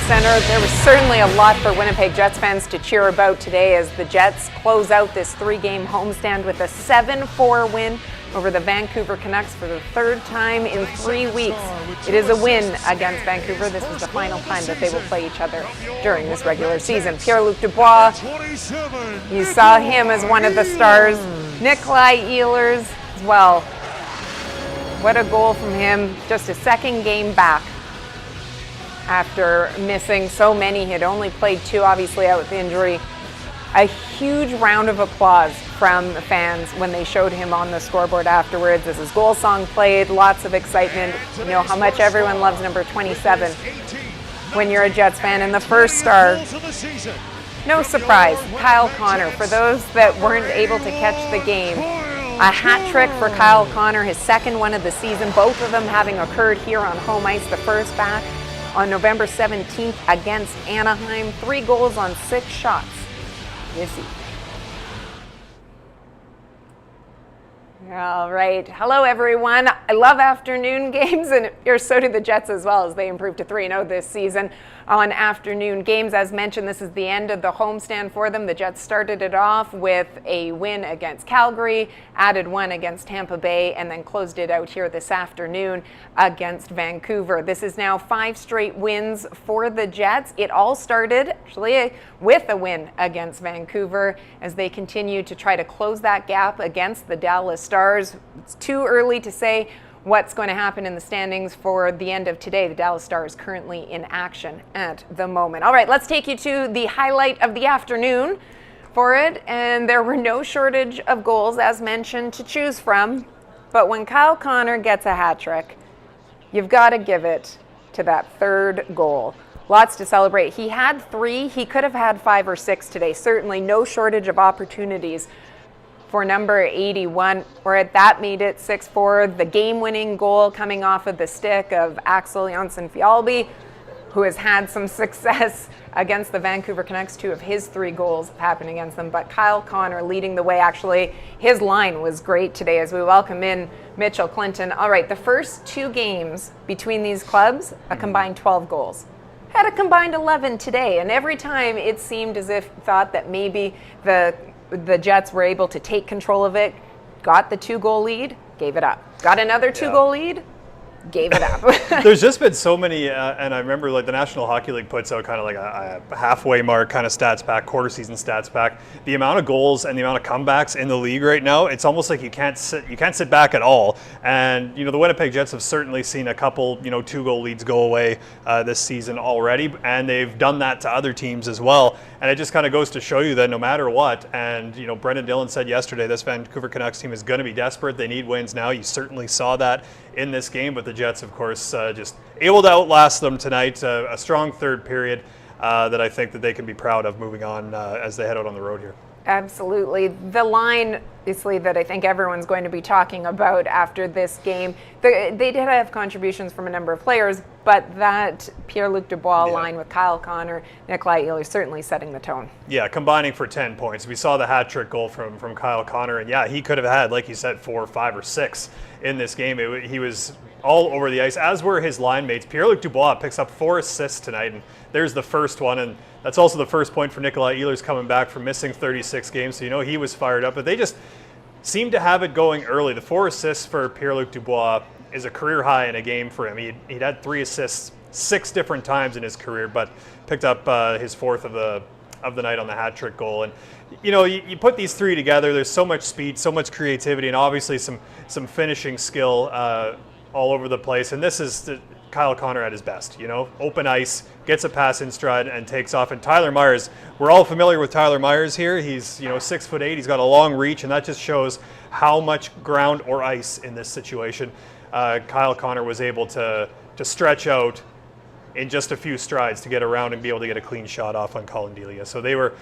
Center. There was certainly a lot for Winnipeg Jets fans to cheer about today as the Jets close out this 3-game homestand with a 7-4 win over the Vancouver Canucks for the third time in 3 weeks. It is a win against Vancouver. This is the final time that they will play each other during this regular season. Pierre-Luc Dubois, you saw him as one of the stars. Nikolaj Ehlers as well. What a goal from him. Just a second game back after missing so many. He had only played 2, obviously out with injury. A huge round of applause from the fans when they showed him on the scoreboard afterwards as his goal song played. Lots of excitement. You know how much everyone loves number 27 when you're a Jets fan. And the first star, no surprise, Kyle Connor. For those that weren't able to catch the game, a hat trick for Kyle Connor, his second one of the season, both of them having occurred here on home ice. The first back on November 17th against Anaheim. 3 goals on 6 shots this evening. All right. Hello, everyone. I love afternoon games, and so do the Jets as well as they improved to 3-0 this season on afternoon games. As mentioned, this is the end of the homestand for them. The Jets started it off with a win against Calgary, added one against Tampa Bay, and then closed it out here this afternoon against Vancouver. This is now 5 straight wins for the Jets. It all started actually with a win against Vancouver as they continue to try to close that gap against the Dallas Stars. It's too early to say what's going to happen in the standings for the end of today. The Dallas Stars currently in action at the moment. All right, let's take you to the highlight of the afternoon for it. And there were no shortage of goals, as mentioned, to choose from. But when Kyle Connor gets a hat trick, you've got to give it to that third goal. Lots to celebrate. He had 3. He could have had 5 or 6 today. Certainly no shortage of opportunities for number 81, where that made it 6-4. The game-winning goal coming off of the stick of Axel Jonsson-Fjällby, who has had some success against the Vancouver Canucks. 2 of his 3 goals have happened against them, but Kyle Connor leading the way. Actually, his line was great today as we welcome in Mitchell Clinton. All right, the first 2 games between these clubs, a combined 12 goals. Had a combined 11 today, and every time it seemed as if thought that maybe the Jets were able to take control of it, got the 2-goal lead, gave it up. Got another 2-goal lead, gave it up. There's just been so many, and I remember like the National Hockey League puts out kind of like a halfway mark kind of stats back, quarter season stats back. The amount of goals and the amount of comebacks in the league right now, it's almost like you can't sit back at all. And you know the Winnipeg Jets have certainly seen a couple 2-goal leads go away this season already, and they've done that to other teams as well. And it just kind of goes to show you that no matter what, and Brendan Dillon said yesterday, this Vancouver Canucks team is going to be desperate. They need wins now. You certainly saw that in this game, but the Jets, of course, just able to outlast them tonight. A strong third period that I think that they can be proud of moving on as they head out on the road here. Absolutely. The line, obviously, that I think everyone's going to be talking about after this game, they did have contributions from a number of players, but that Pierre-Luc Dubois line with Kyle Connor, Nikolaj Ehlers certainly setting the tone. Yeah, combining for 10 points. We saw the hat trick goal from Kyle Connor, and yeah, he could have had, like you said, 4, 5, or 6 in this game. He was all over the ice, as were his line mates. Pierre-Luc Dubois picks up 4 assists tonight, and there's the first one, and that's also the first point for Nikolaj Ehlers coming back from missing 36 games, so he was fired up. But they just seemed to have it going early. The 4 assists for Pierre-Luc Dubois is a career high in a game for him. He'd had 3 assists 6 different times in his career, but picked up his 4th of the night on the hat trick goal. And you put these 3 together, there's so much speed, so much creativity, and obviously some finishing skill all over the place. And this is Kyle Connor at his best, open ice, gets a pass in stride and takes off. And Tyler Myers, we're all familiar with Tyler Myers here. He's 6'8", he's got a long reach, and that just shows how much ground or ice in this situation Kyle Connor was able to stretch out in just a few strides to get around and be able to get a clean shot off on Colin Delia. So they were,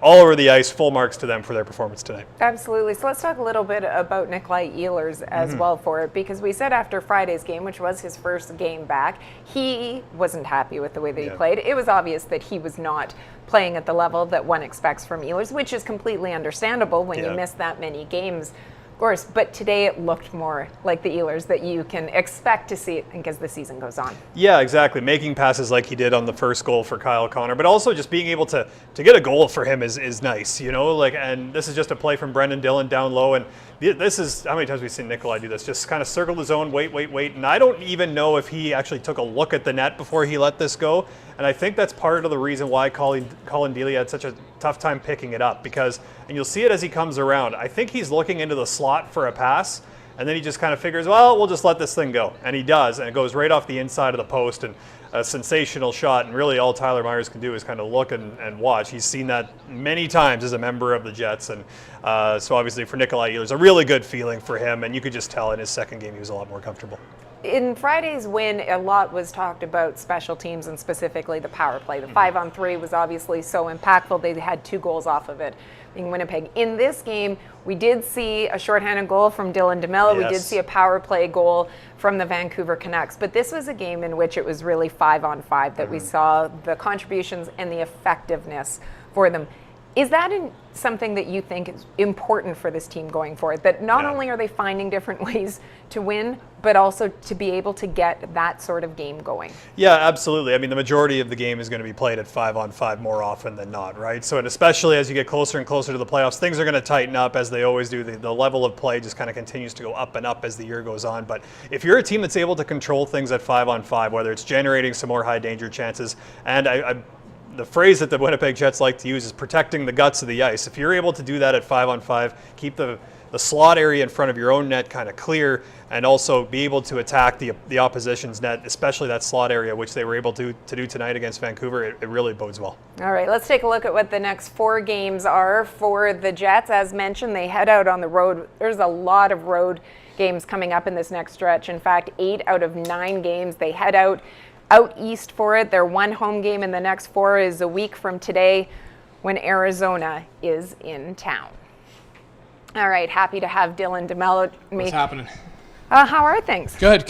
all over the ice, full marks to them for their performance tonight. Absolutely. So let's talk a little bit about Nikolaj Ehlers as well for it, because we said after Friday's game, which was his first game back, he wasn't happy with the way that he played. It was obvious that he was not playing at the level that one expects from Ehlers, which is completely understandable when you miss that many games. course, but today it looked more like the Ehlers that you can expect to see, I think, as the season goes on. Yeah, exactly. Making passes like he did on the first goal for Kyle Connor, but also just being able to get a goal for him is nice, and this is just a play from Brendan Dillon down low, and this is, how many times we've seen Nikolaj do this, just kind of circle the zone, wait, and I don't even know if he actually took a look at the net before he let this go, and I think that's part of the reason why Colin Delia had such a tough time picking it up, because, and you'll see it as he comes around, I think he's looking into the slot for a pass, and then he just kind of figures, well, we'll just let this thing go. And he does, and it goes right off the inside of the post, and a sensational shot. And really all Tyler Myers can do is kind of look and watch. He's seen that many times as a member of the Jets. And so obviously for Nikolaj Ehlers, a really good feeling for him. And you could just tell in his second game he was a lot more comfortable. In Friday's win, a lot was talked about special teams and specifically the power play. The 5-on-3 was obviously so impactful. They had 2 goals off of it, being Winnipeg. In this game, we did see a shorthanded goal from Dylan DeMelo. Yes. We did see a power play goal from the Vancouver Canucks. But this was a game in which it was really 5-on-5 that we saw the contributions and the effectiveness for them. Is that something that you think is important for this team going forward? That not only are they finding different ways to win, but also to be able to get that sort of game going? Yeah, absolutely. I mean, the majority of the game is going to be played at 5-on-5 more often than not, right? So, and especially as you get closer and closer to the playoffs, things are going to tighten up as they always do. The level of play just kind of continues to go up and up as the year goes on. But if you're a team that's able to control things at 5-on-5, whether it's generating some more high danger chances, and the phrase that the Winnipeg Jets like to use is protecting the guts of the ice. If you're able to do that at 5-on-5, keep the slot area in front of your own net kind of clear, and also be able to attack the opposition's net, especially that slot area, which they were able to do tonight against Vancouver, it really bodes well. All right, let's take a look at what the next 4 games are for the Jets. As mentioned, they head out on the road. There's a lot of road games coming up in this next stretch. In fact, 8 out of 9 games, they head out east for it. Their 1 home game in the next 4 is a week from today when Arizona is in town. All right, happy to have Dylan DeMelo. What's happening? How are things? Good.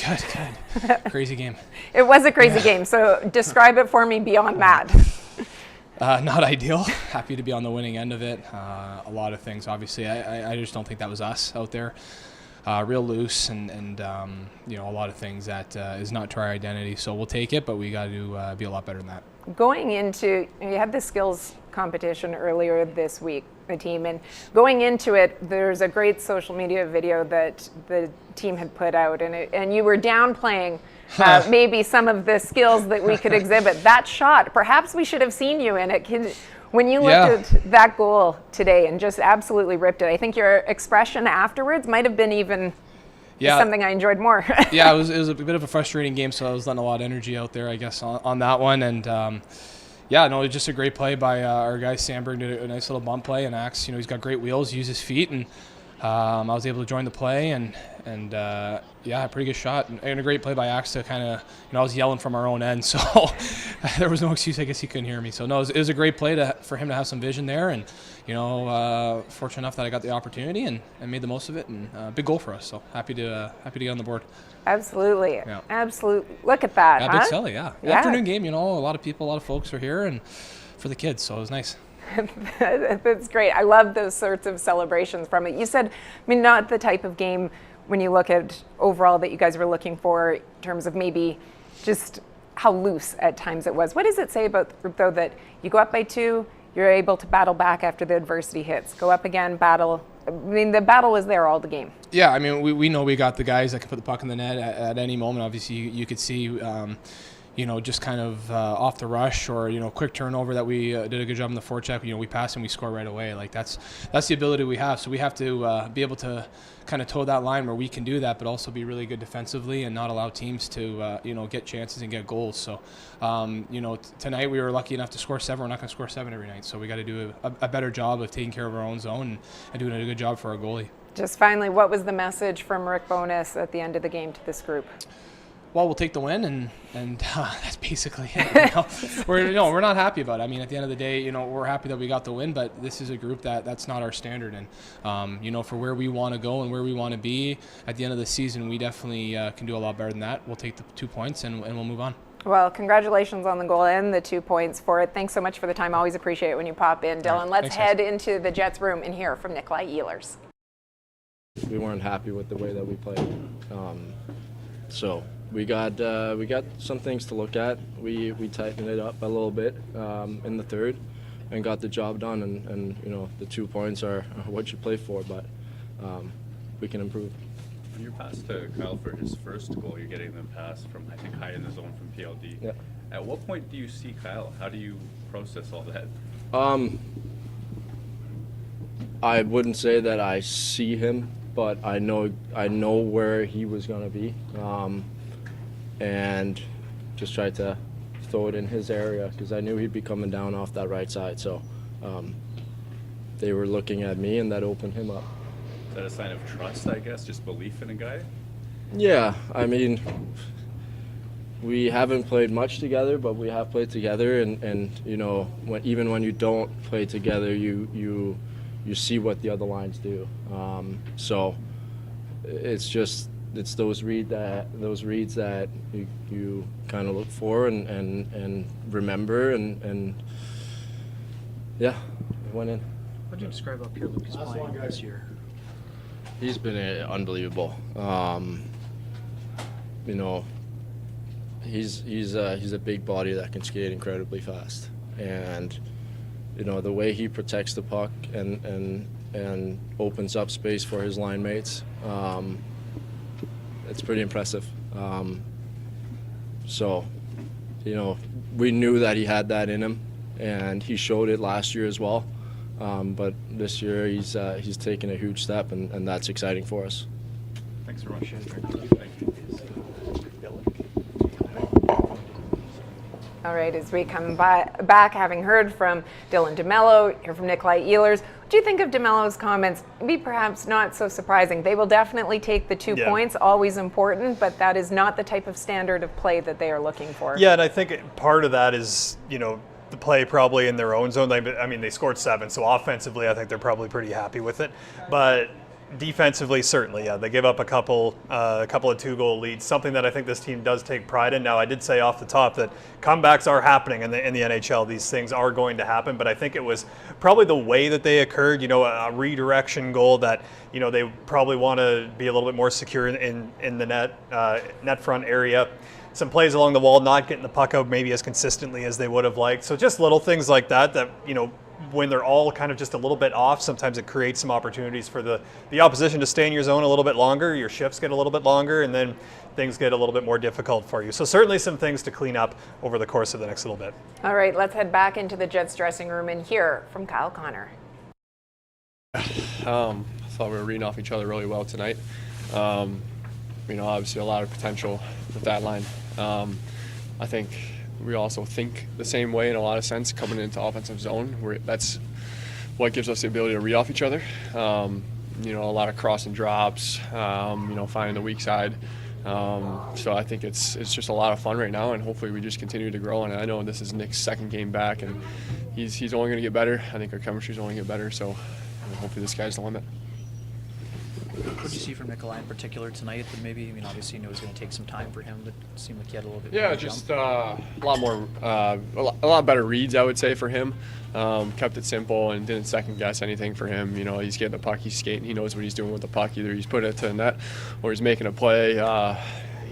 Crazy game. It was a crazy game, so describe it for me beyond that. Not ideal. Happy to be on the winning end of it. A lot of things, obviously. I just don't think that was us out there. Real loose and a lot of things that is not to our identity. So we'll take it, but we got to be a lot better than that. Going into, you had the skills competition earlier this week, the team, and going into it, there's a great social media video that the team had put out, and you were downplaying maybe some of the skills that we could exhibit. That shot, perhaps we should have seen you in it. When you looked at that goal today and just absolutely ripped it, I think your expression afterwards might have been even something I enjoyed more. It was a bit of a frustrating game, so I was letting a lot of energy out there, I guess, on that one. And it was just a great play by our guy Sandberg. Did a nice little bump play, and Axe, he's got great wheels, used his feet, and I was able to join the play, and a pretty good shot and a great play by Axe to kind of, I was yelling from our own end, so there was no excuse. I guess he couldn't hear me. So no, it was a great play for him to have some vision there, and fortunate enough that I got the opportunity and made the most of it, and big goal for us. So happy to get on the board. Absolutely, absolutely. Look at that. Big Selly, Afternoon game. A lot of folks are here, and for the kids, so it was nice. That's great. I love those sorts of celebrations from it. You said, not the type of game when you look at overall that you guys were looking for in terms of maybe just how loose at times it was. What does it say about the group, though, that you go up by 2, you're able to battle back after the adversity hits, go up again, battle? The battle was there all the game. Yeah, we know we got the guys that can put the puck in the net at any moment. Obviously, you could see just kind of off the rush or, quick turnover that we did a good job in the forecheck. We pass and we score right away. Like that's the ability we have. So we have to be able to kind of toe that line where we can do that, but also be really good defensively and not allow teams to, get chances and get goals. So, tonight we were lucky enough to score 7. We're not going to score 7 every night. So we got to do a better job of taking care of our own zone and doing a good job for our goalie. Just finally, what was the message from Rick Bowness at the end of the game to this group? Well, we'll take the win, and that's basically it. We're not happy about it. At the end of the day, we're happy that we got the win, but this is a group that's not our standard. And for where we want to go and where we want to be at the end of the season, we definitely can do a lot better than that. We'll take the 2 points and we'll move on. Well, congratulations on the goal and the 2 points for it. Thanks so much for the time. Always appreciate it when you pop in, Dylan. Let's head into the Jets room and hear from Nikolaj Ehlers. We weren't happy with the way that we played. So we got some things to look at. We tightened it up a little bit in the third and got the job done. And you know, the 2 points are what you play for, but we can improve. When your pass to Kyle for his first goal, you're getting the pass from, I think, high in the zone from PLD. Yeah. At what point do you see Kyle? How do you process all that? I wouldn't say that I see him, but I know where he was going to be, and just tried to throw it in his area because I knew he'd be coming down off that right side. So they were looking at me, and that opened him up. Is that a sign of trust, I guess, just belief in a guy? Yeah, I mean, we haven't played much together, but we have played together, and you know, even when you don't play together, you see what the other lines do. So it's those reads that you kind of look for and remember, and yeah, it went in. What do you describe about Pierre Lucas playing this year? He's been unbelievable. You know, he's a big body that can skate incredibly fast, and you know, the way he protects the puck and opens up space for his line mates, it's pretty impressive. So, you know, we knew that he had that in him, and he showed it last year as well. But this year he's taken a huge step, and that's exciting for us. Thanks very much. Thank you. All right, as we come back, having heard from Dylan DeMelo, hear from Nikolaj Ehlers, what do you think of DeMelo's comments? Maybe perhaps not so surprising. They will definitely take the 2 points, always important, but that is not the type of standard of play that they are looking for. Yeah, and I think part of that is, you know, the play probably in their own zone. I mean, they scored 7, so offensively I think they're probably pretty happy with it. But defensively, certainly, yeah, they give up a couple of 2-goal leads, something that I think this team does take pride in. Now, I did say off the top that comebacks are happening in the NHL. These things are going to happen, but I think it was probably the way that they occurred, you know, a redirection goal that, you know, they probably want to be a little bit more secure in the net front area. Some plays along the wall, not getting the puck out maybe as consistently as they would have liked. So just little things like that, you know, when they're all kind of just a little bit off, sometimes it creates some opportunities for the opposition to stay in your zone a little bit longer. Your shifts get a little bit longer, and then things get a little bit more difficult for you. So certainly some things to clean up over the course of the next little bit. All right, let's head back into the Jets dressing room and hear from Kyle Connor. I thought we were reading off each other really well tonight. You know, obviously a lot of potential with that line. I think we also think the same way in a lot of sense coming into offensive zone. That's what gives us the ability to read off each other. You know, a lot of cross and drops, you know, finding the weak side. So I think it's just a lot of fun right now, and hopefully we just continue to grow. And I know this is Nick's second game back, and he's only going to get better. I think our chemistry's only going to get better, so hopefully this guy's the limit. What did you see from Nikolaj in particular tonight? That maybe, I mean, obviously you knew it was going to take some time for him, but it seemed like he had a little bit more just jump. a lot more, a lot better reads, I would say, for him. Kept it simple and didn't second guess anything for him. You know, he's getting the puck, he's skating, he knows what he's doing with the puck. Either he's putting it to the net or he's making a play.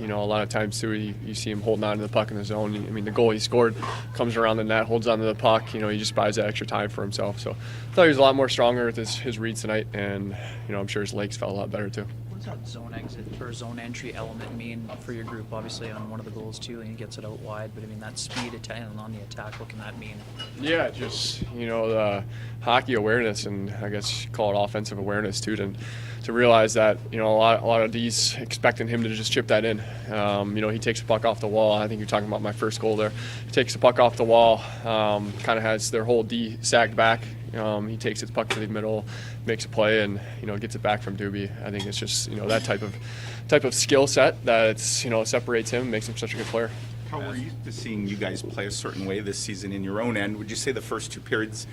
You know, a lot of times too, you see him holding on to the puck in the zone. I mean, the goal he scored comes around the net, holds onto the puck. You know, he just buys that extra time for himself. So I thought he was a lot more stronger with his reads tonight, and you know, I'm sure his legs felt a lot better too. What does that zone exit or zone entry element mean for your group? Obviously, on one of the goals too, and he gets it out wide. But I mean, that speed and on the attack, what can that mean? Yeah, just, you know, the hockey awareness, and I guess you call it offensive awareness too, to realize that, you know, a lot of D's expecting him to just chip that in. You know, he takes the puck off the wall. I think you're talking about my first goal there. He takes the puck off the wall, kind of has their whole D sagged back. He takes his puck to the middle, makes a play, and, you know, gets it back from Doobie. I think it's just, you know, that type of skill set that it's, you know, separates him, makes him such a good player. How were you to seeing you guys play a certain way this season in your own end? Would you say the first 2 periods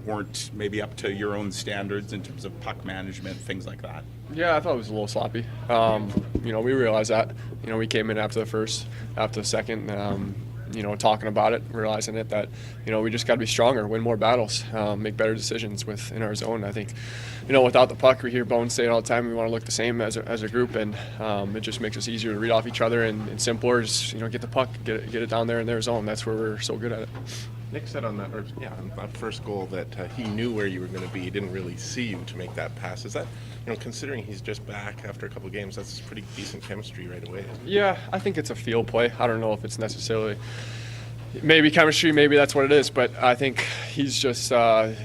weren't maybe up to your own standards in terms of puck management, things like that? Yeah, I thought it was a little sloppy. You know, we realized that. You know, we came in after the first, after the second. talking about it, realizing it, that, we just got to be stronger, win more battles, make better decisions in our zone. I think, without the puck, we hear Bones say it all the time, we want to look the same as a group, and it just makes us easier to read off each other, and simpler is, get the puck, get it down there in their zone. That's where we're so good at it. Nick said on that first goal that he knew where you were going to be. He didn't really see you to make that pass. Is that, considering he's just back after a couple of games, that's pretty decent chemistry right away, isn't it? Yeah, I think it's a field play. I don't know if it's necessarily maybe chemistry, maybe that's what it is, but I think he's just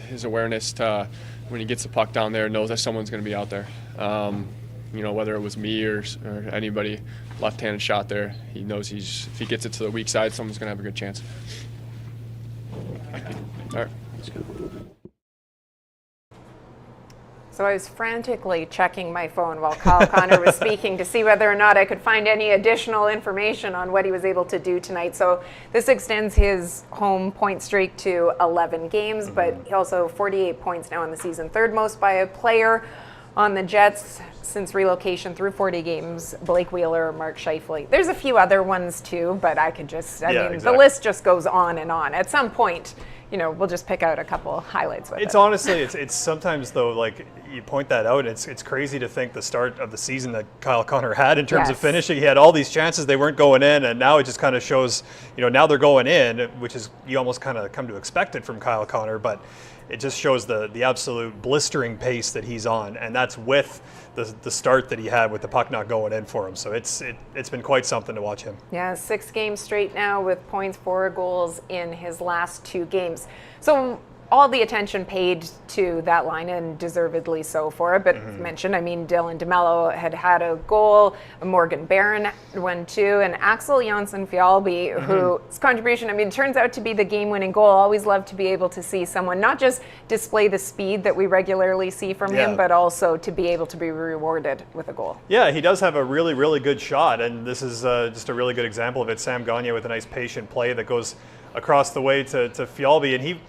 his awareness to when he gets the puck down there, knows that someone's going to be out there. Whether it was me or anybody, left-handed shot there, he knows if he gets it to the weak side, someone's going to have a good chance. All right. So I was frantically checking my phone while Kyle Connor was speaking to see whether or not I could find any additional information on what he was able to do tonight. So this extends his home point streak to 11 games, but he also 48 points now in the season, third most by a player on the Jets since relocation through 40 games, Blake Wheeler or Mark Scheifele. There's a few other ones too, but I could just, exactly. The list just goes on and on. At some point, we'll just pick out a couple highlights with it. It's honestly, it's sometimes though, like you point that out, it's crazy to think the start of the season that Kyle Connor had in terms of finishing. He had all these chances, they weren't going in, and now it just kind of shows, now they're going in, which is you almost kind of come to expect it from Kyle Connor, but it just shows the absolute blistering pace that he's on, and that's with the start that he had with the puck not going in for him. So it's been quite something to watch him. Yeah, 6 games straight now with points, 4 goals in his last 2 games. So all the attention paid to that line, and deservedly so for it. But mentioned, Dylan DeMelo had a goal, Morgan Barron won 2, and Axel Jonsson-Fjallby, whose contribution, turns out to be the game-winning goal. Always love to be able to see someone not just display the speed that we regularly see from him, but also to be able to be rewarded with a goal. Yeah, he does have a really, really good shot, and this is just a really good example of it. Sam Gagner with a nice patient play that goes across the way to Fjallby,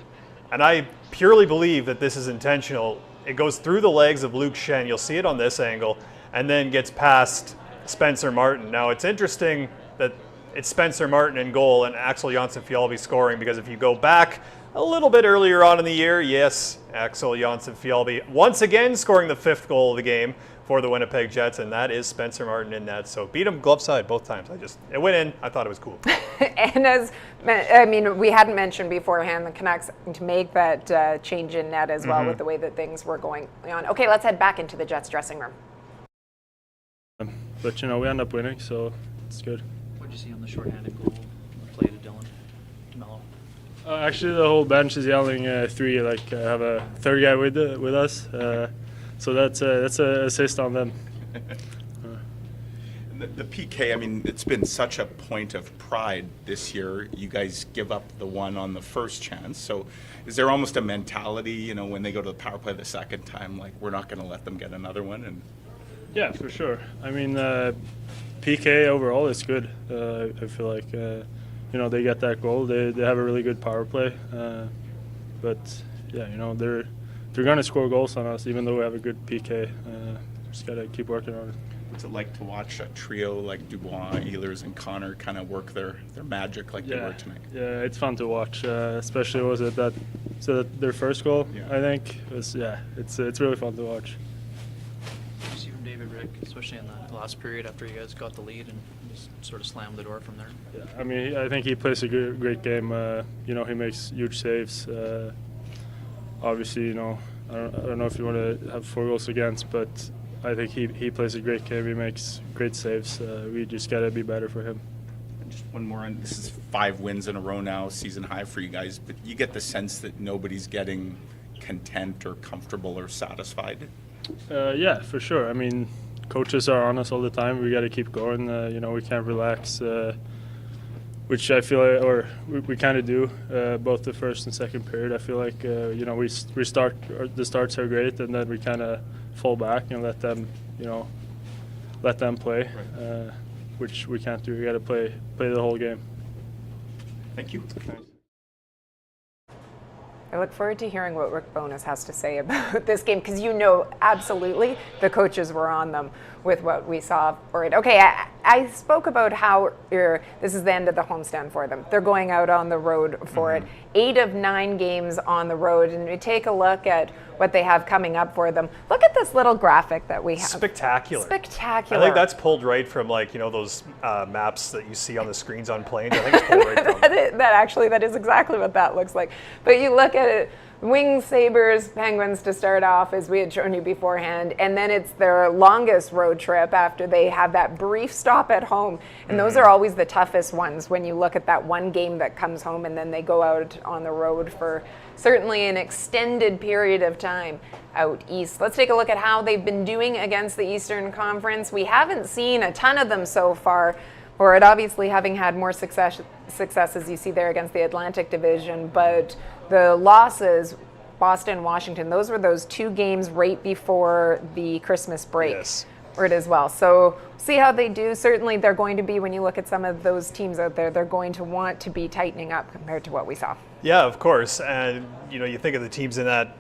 and I purely believe that this is intentional. It goes through the legs of Luke Schenn. You'll see it on this angle, and then gets past Spencer Martin. Now, it's interesting that it's Spencer Martin in goal and Axel Jonsson-Fjallby scoring, because if you go back a little bit earlier on in the year, yes, Axel Jonsson-Fjallby once again scoring the 5th goal of the game for the Winnipeg Jets, and that is Spencer Martin in net. So beat him glove side both times. It went in. I thought it was cool. And we hadn't mentioned beforehand, the Canucks to make that change in net as well with the way that things were going on. Okay, let's head back into the Jets dressing room. But we end up winning, so it's good. What did you see on the shorthanded goal play to Dylan DeMelo? Actually, the whole bench is yelling 3. I have a third guy with us. So that's a assist on them. The PK, it's been such a point of pride this year. You guys give up the one on the first chance. So is there almost a mentality, when they go to the power play the second time, like we're not going to let them get another one? And yeah, for sure. PK overall is good. I feel like, they get that goal. They have a really good power play. But yeah, they're going to score goals on us, even though we have a good PK. Just got to keep working on it. What's it like to watch a trio like Dubois, Ehlers, and Connor kind of work their magic like they were tonight? Yeah, it's fun to watch, especially their first goal, I think. It's really fun to watch. What did you see from David Rick, especially in that last period after you guys got the lead and just sort of slammed the door from there? Yeah, I think he plays a great game. He makes huge saves. Obviously, I don't know if you want to have 4 goals against, but I think he plays a great game. He makes great saves. We just got to be better for him. And just one more, and this is 5 wins in a row now, season high for you guys, but you get the sense that nobody's getting content or comfortable or satisfied? Yeah, for sure. Coaches are on us all the time. We got to keep going. We can't relax. Which I feel like, or we kind of do, both the first and second period. I feel like, we start, the starts are great, and then we kind of fall back and let them play, which we can't do. We got to play the whole game. Thank you. I look forward to hearing what Rick Bowness has to say about this game, because you know absolutely the coaches were on them with what we saw for it. Okay, I spoke about how this is the end of the homestand for them. They're going out on the road for it. 8 of 9 games on the road, and we take a look at what they have coming up for them. Look at this little graphic that we have. Spectacular. Spectacular. I think that's pulled right from, like, you know, those maps that you see on the screens on planes. I think it's pulled right from that is exactly what that looks like. But you look at it, Wings, Sabres, Penguins to start off, as we had shown you beforehand, and then it's their longest road trip after they have that brief stop at home. And those are always the toughest ones when you look at that one game that comes home and then they go out on the road for certainly an extended period of time out east. Let's take a look at how they've been doing against the Eastern Conference. We haven't seen a ton of them so far, for it obviously having had more success as you see there against the Atlantic Division, but the losses, Boston, Washington, those were those 2 games right before the Christmas break. Yes. For it as well. So see how they do. Certainly they're going to be, when you look at some of those teams out there, they're going to want to be tightening up compared to what we saw. Yeah, of course. And, you know, you think of the teams in that,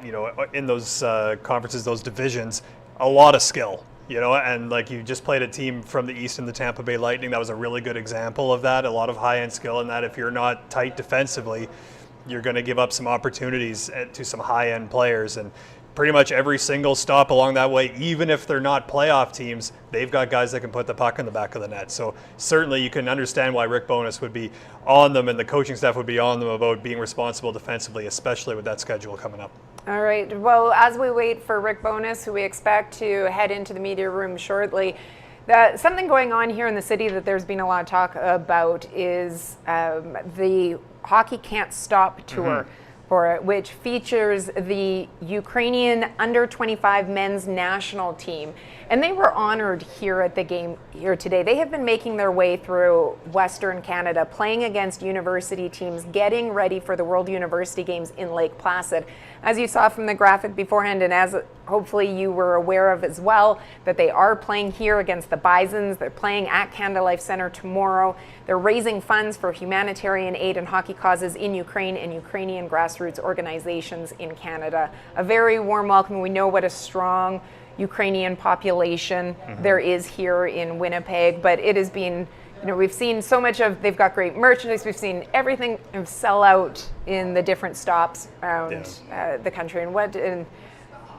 you know, in those conferences, those divisions, a lot of skill. You know, and like you just played a team from the East in the Tampa Bay Lightning. That was a really good example of that. A lot of high-end skill in that. If you're not tight defensively, you're going to give up some opportunities to some high-end players. And pretty much every single stop along that way, even if they're not playoff teams, they've got guys that can put the puck in the back of the net. So certainly you can understand why Rick Bowness would be on them and the coaching staff would be on them about being responsible defensively, especially with that schedule coming up. All right. Well, as we wait for Rick Bowness, who we expect to head into the media room shortly, something going on here in the city that there's been a lot of talk about is the Hockey Can't Stop tour. For it, which features the Ukrainian under-25 men's national team. And they were honored here at the game here today. They have been making their way through Western Canada, playing against university teams, getting ready for the World University Games in Lake Placid. As you saw from the graphic beforehand, and as hopefully you were aware of as well, that they are playing here against the Bisons. They're playing at Canada Life Center tomorrow. They're raising funds for humanitarian aid and hockey causes in Ukraine and Ukrainian grassroots organizations in Canada. A very warm welcome. We know what a strong Ukrainian population there is here in Winnipeg, but it has been, you know, we've seen so much of, they've got great merchandise, we've seen everything sell out in the different stops around the country. And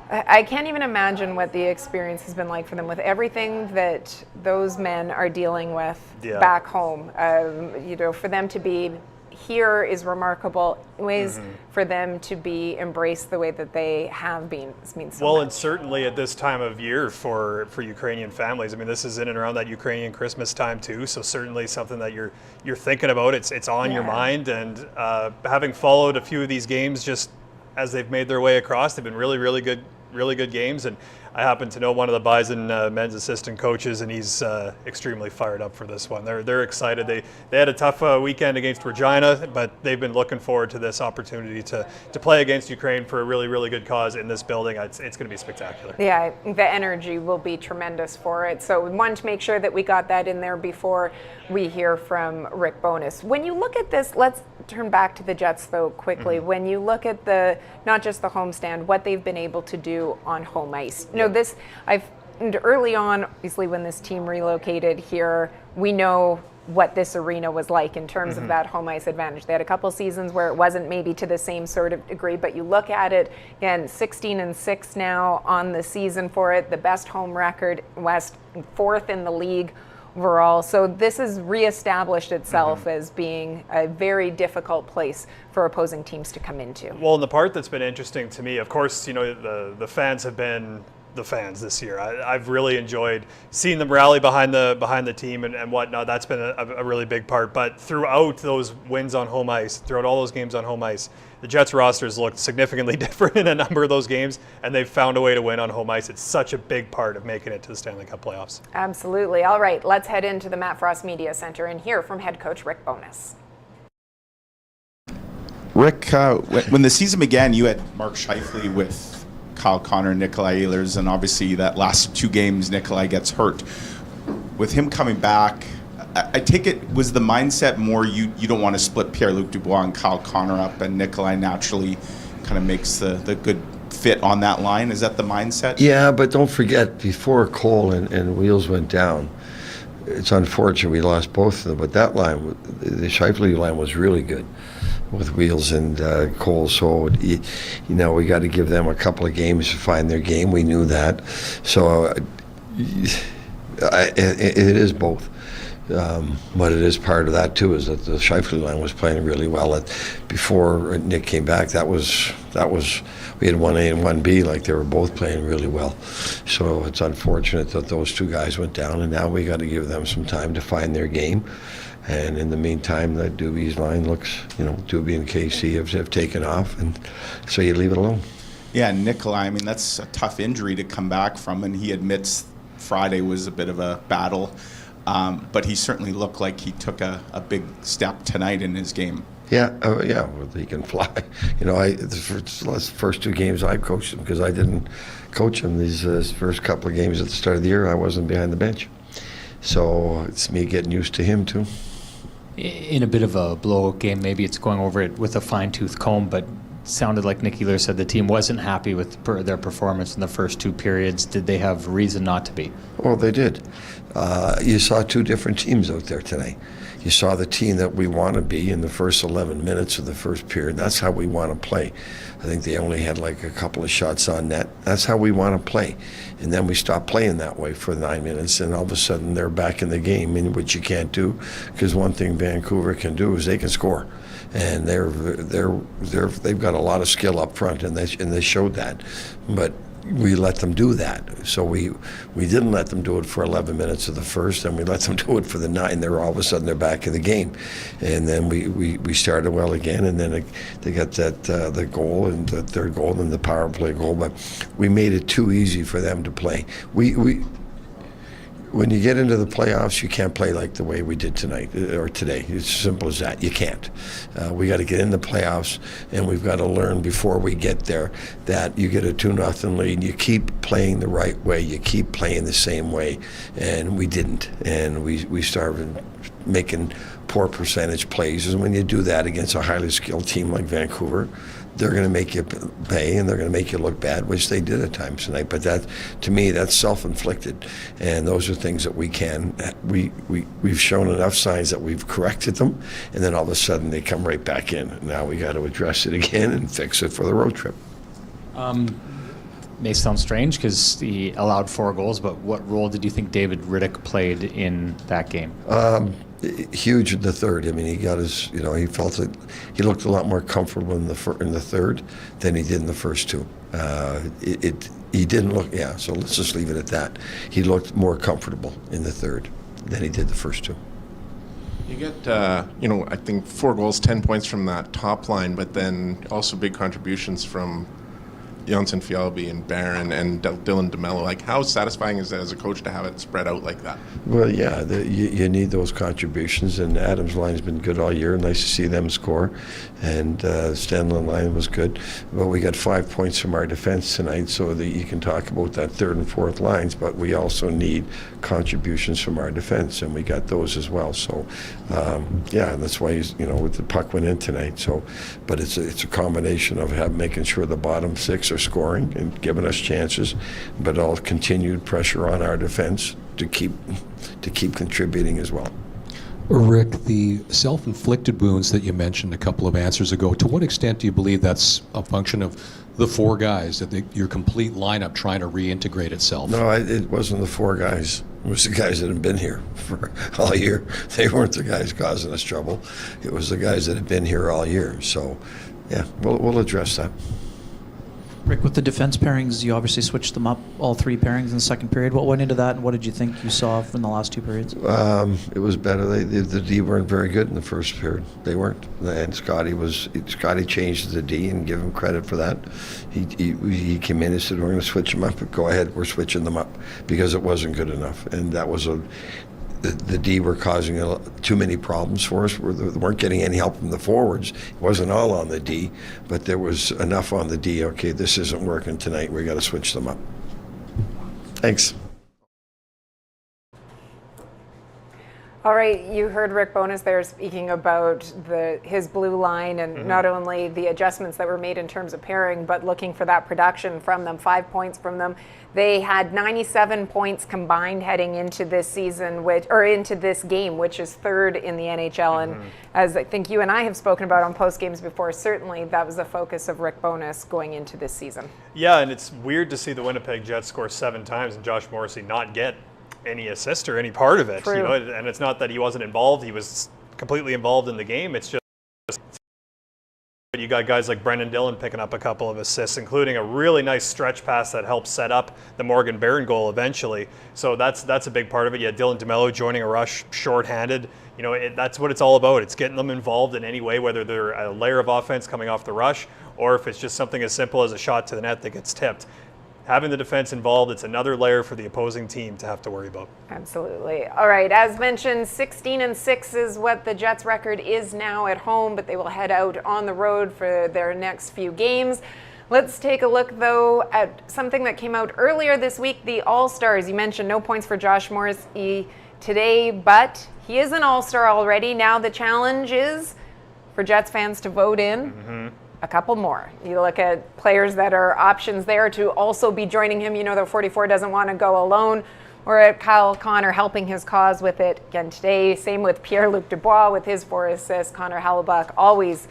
I can't even imagine what the experience has been like for them with everything that those men are dealing with back home. You know, for them to be here is remarkable. Ways for them to be embraced the way that they have been means so much. And certainly at this time of year for Ukrainian families, I mean, this is in and around that Ukrainian Christmas time too, so certainly something that you're thinking about. It's on your mind, and having followed a few of these games just as they've made their way across, they've been really good games. And I happen to know one of the Bison men's assistant coaches, and he's extremely fired up for this one. They're excited. They had a tough weekend against Regina, but they've been looking forward to this opportunity to play against Ukraine for a really good cause in this building. It's going to be spectacular. Yeah, the energy will be tremendous for it. So we wanted to make sure that we got that in there before we hear from Rick Bowness. When you look at this, let's turn back to the Jets though quickly. When you look at not just the homestand, what they've been able to do on home ice. You know, early on, obviously when this team relocated here, we know what this arena was like in terms of that home ice advantage. They had a couple seasons where it wasn't maybe to the same sort of degree, but you look at it, again, 16-6 now on the season for it, the best home record West, 4th in the league overall. So this has reestablished itself as being a very difficult place for opposing teams to come into. Well, and the part that's been interesting to me, of course, you know, the fans have been the fans this year. I've really enjoyed seeing them rally behind the team and whatnot. That's been a really big part. But throughout those wins on home ice, throughout all those games on home ice, the Jets rosters looked significantly different in a number of those games, and they've found a way to win on home ice. It's such a big part of making it to the Stanley Cup playoffs. Absolutely. All right, let's head into the Matt Frost Media Center and hear from head coach Rick Bowness. Rick, when the season began, you had Mark Scheifele with Kyle Connor, Nikolaj Ehlers, and obviously that last 2 games, Nikolaj gets hurt. With him coming back, I take it, was the mindset more you don't want to split Pierre-Luc Dubois and Kyle Connor up, and Nikolaj naturally kind of makes the good fit on that line? Is that the mindset? Yeah, but don't forget, before Cole and Wheels went down, it's unfortunate we lost both of them, but that line, the Scheifele line, was really good with Wheels and Cole. So, we got to give them a couple of games to find their game. We knew that. So it is both. But it is part of that too, is that the Scheifele line was playing really well. Before Nick came back, that was we had 1A and 1B, like they were both playing really well. So it's unfortunate that those two guys went down, and now we got to give them some time to find their game. And in the meantime, that Doobie's line looks, Doobie and KC have taken off, and so you leave it alone. Yeah, Nikolaj, I mean, that's a tough injury to come back from, and he admits Friday was a bit of a battle. But he certainly looked like he took a big step tonight in his game. Yeah, well, he can fly. The first two games I coached him, because I didn't coach him these first couple of games at the start of the year. I wasn't behind the bench. So it's me getting used to him too. In a bit of a blowout game, maybe it's going over it with a fine-tooth comb, but sounded like Nick Ehlers said the team wasn't happy with their performance in the first two periods. Did they have reason not to be? Well, they did. You saw two different teams out there tonight. You saw the team that we want to be in the first 11 minutes of the first period. That's how we want to play. I think they only had like a couple of shots on net. That's how we want to play. And then we stopped playing that way for 9 minutes, and all of a sudden they're back in the game, which you can't do, because one thing Vancouver can do is they can score. And they've got a lot of skill up front, and they showed that. But we let them do that. So we didn't let them do it for 11 minutes of the first, and we let them do it for the 9. All of a sudden they're back in the game. And then we started well again, and then they got the goal, and the third goal, and then the power play goal. But we made it too easy for them to play. When you get into the playoffs, you can't play like the way we did tonight or today. It's as simple as that. You can't. We got to get in the playoffs, and we've got to learn before we get there that you get a 2-0 lead, you keep playing the right way, you keep playing the same way, and we didn't. And we started making poor percentage plays. And when you do that against a highly skilled team like Vancouver, they're going to make you pay, and they're going to make you look bad, which they did at times tonight. But that, to me, that's self-inflicted, and those are things that we can. We've shown enough signs that we've corrected them, and then all of a sudden they come right back in. Now we got to address it again and fix it for the road trip. May sound strange because he allowed 4 goals, but what role did you think David Riddick played in that game? Huge in the third. I mean, he got his, he felt it. He looked a lot more comfortable in the third than he did in the first two. He didn't look, so let's just leave it at that. He looked more comfortable in the third than he did the first two. You get, I think 4 goals, 10 points from that top line, but then also big contributions from Jonsson Fjällby and Barron and Dylan DeMelo. Like, how satisfying is that as a coach to have it spread out like that? Well, yeah, you need those contributions, and Adams' line's been good all year. Nice to see them score, and Stenlund line was good. But we got 5 points from our defense tonight, so that you can talk about that third and fourth lines, but we also need contributions from our defense, and we got those as well. So, that's why with the puck went in tonight. So, but it's a combination of making sure the bottom 6 are scoring and giving us chances, but all continued pressure on our defense to keep contributing as well. Rick, the self-inflicted wounds that you mentioned a couple of answers ago, to what extent do you believe that's a function of the 4 guys, that your complete lineup trying to reintegrate itself? No, it wasn't the 4 guys. It was the guys that have been here for all year. They weren't the guys causing us trouble. It was the guys that have been here all year. So, we'll address that. Rick, with the defense pairings, you obviously switched them up, all 3 pairings in the second period. What went into that, and what did you think you saw from the last 2 periods? It was better. The D weren't very good in the first period. They weren't. And Scotty changed the D, and give him credit for that. He came in and said, we're going to switch them up. But go ahead, we're switching them up, because it wasn't good enough. And that was the D were causing too many problems for us. We weren't getting any help from the forwards. It wasn't all on the D, but there was enough on the D. Okay, this isn't working tonight. We got to switch them up. Thanks. All right, you heard Rick Bowness there speaking about his blue line and not only the adjustments that were made in terms of pairing, but looking for that production from them, 5 points from them. They had 97 points combined heading into this season, into this game, which is third in the NHL. And as I think you and I have spoken about on post games before, certainly that was the focus of Rick Bowness going into this season. Yeah, and it's weird to see the Winnipeg Jets score 7 times and Josh Morrissey not get any assist or any part of it. True. You know, and it's not that he wasn't involved; he was completely involved in the game. It's just you got guys like Brendan Dillon picking up a couple of assists, including a really nice stretch pass that helped set up the Morgan Barron goal eventually. So that's a big part of it. Yeah, Dylan DeMelo joining a rush shorthanded. You know, that's what it's all about. It's getting them involved in any way, whether they're a layer of offense coming off the rush or if it's just something as simple as a shot to the net that gets tipped. Having the defense involved, it's another layer for the opposing team to have to worry about. Absolutely. All right, as mentioned, 16-6 is what the Jets' record is now at home, but they will head out on the road for their next few games. Let's take a look, though, at something that came out earlier this week, the All-Stars. You mentioned no points for Josh Morrissey today, but he is an All-Star already. Now the challenge is for Jets fans to vote in a couple more. You look at players that are options there to also be joining him. You know that 44 doesn't want to go alone. Or at Kyle Connor helping his cause with it again today. Same with Pierre-Luc Dubois with his 4 assists. Connor Hellebuyck always,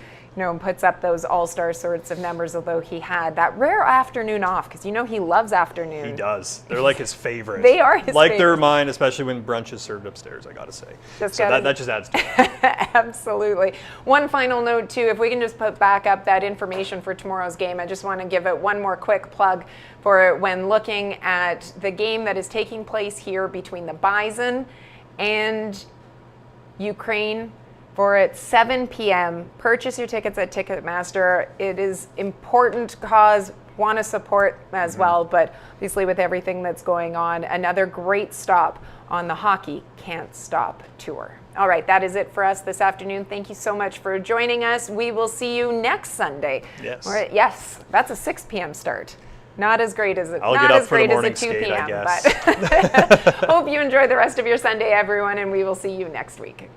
puts up those all-star sorts of numbers, although he had that rare afternoon off, because he loves afternoon. He does. They're like his favorite. They are his like favorite. They're mine, especially when brunch is served upstairs, I gotta say. That just adds to it. Absolutely. One final note, too, if we can just put back up that information for tomorrow's game, I just want to give it one more quick plug for when looking at the game that is taking place here between the Bison and Ukraine. For at 7 p.m., purchase your tickets at Ticketmaster. It is important cause, want to support as well, but obviously with everything that's going on, another great stop on the Hockey Can't Stop Tour. All right, that is it for us this afternoon. Thank you so much for joining us. We will see you next Sunday. Yes. Yes, that's a 6 p.m. start. Not as great as I'll get up for the morning skate, 2 p.m. I guess. But hope you enjoy the rest of your Sunday, everyone, and we will see you next week.